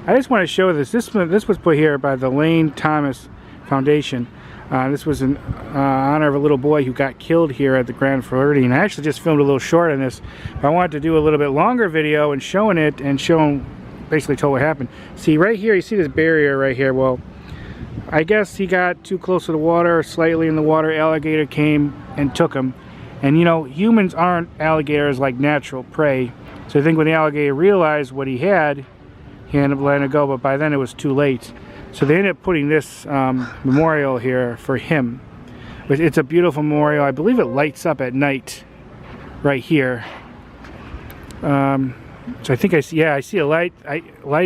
I just want to show this. This was put here by the Lane Thomas Foundation. This was in honor of a little boy who got killed here at the Grand Floridian. I actually just filmed a little short on this, but I wanted to do a little bit longer video and showing it and showing, basically told what happened. See right here, you see this barrier right here. Well, I guess he got too close to the water, slightly in the water. Alligator came and took him. And you know, humans aren't alligators like natural prey. So I think when the alligator realized what he had, he ended up letting it go, but by then it was too late. So they ended up putting this memorial here for him. It's a beautiful memorial. I believe it lights up at night right here. So I think I see a light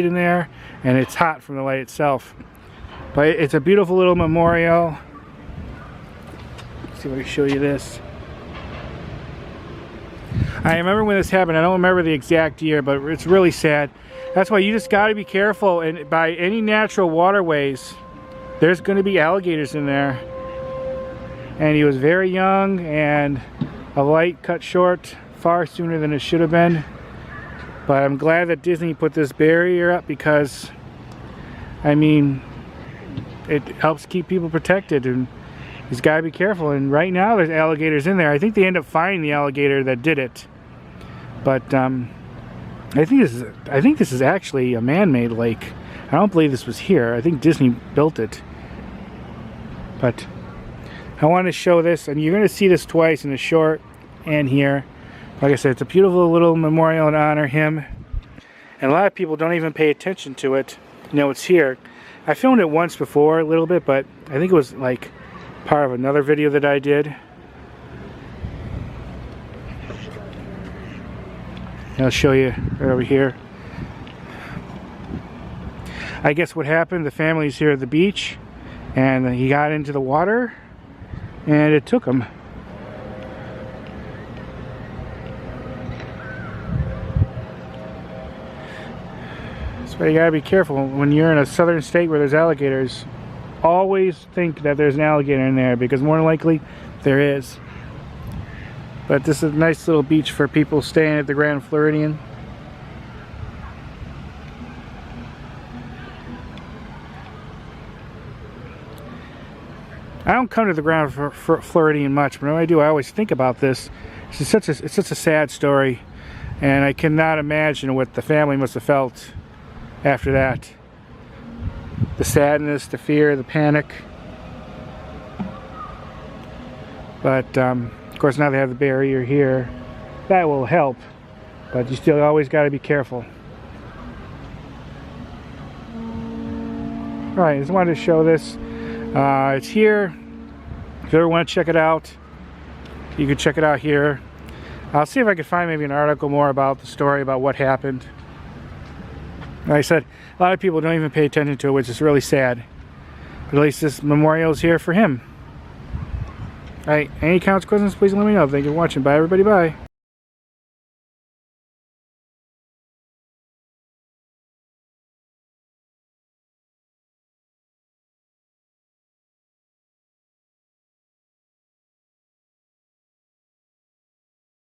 in there, and it's hot from the light itself. But it's a beautiful little memorial. Let's see if I can show you this. I remember when this happened. I don't remember the exact year, but it's really sad. That's why you just got to be careful. And by any natural waterways, there's going to be alligators in there. And he was very young, and a light cut short far sooner than it should have been. But I'm glad that Disney put this barrier up because, I mean, it helps keep people protected, and he's got to be careful. And right now there's alligators in there. I think they end up finding the alligator that did it. But I think this is actually a man-made lake. I don't believe this was here. I think Disney built it. But I want to show this, and you're going to see this twice in the short and here. Like I said, it's a beautiful little memorial to honor him. And a lot of people don't even pay attention to it. You know, it's here. I filmed it once before a little bit, but I think it was like part of another video that I did. I'll show you right over here. I guess what happened, the family's here at the beach, and he got into the water, and it took him. That's why you gotta be careful when you're in a southern state where there's alligators. Always think that there's an alligator in there, because more than likely there is. But this is a nice little beach for people staying at the Grand Floridian. I don't come to the Grand Floridian much, but when I do, I always think about this. It's such a sad story, and I cannot imagine what the family must have felt after that. The sadness, the fear, the panic. But of course, now they have the barrier here. That will help, but you still always got to be careful. Alright, I just wanted to show this. It's here. If you ever want to check it out, you can check it out here. I'll see if I can find maybe an article more about the story, about what happened. Like I said, a lot of people don't even pay attention to it, which is really sad. But at least this memorial is here for him. Alright, any comments, questions, please let me know. Thank you for watching. Bye everybody, bye.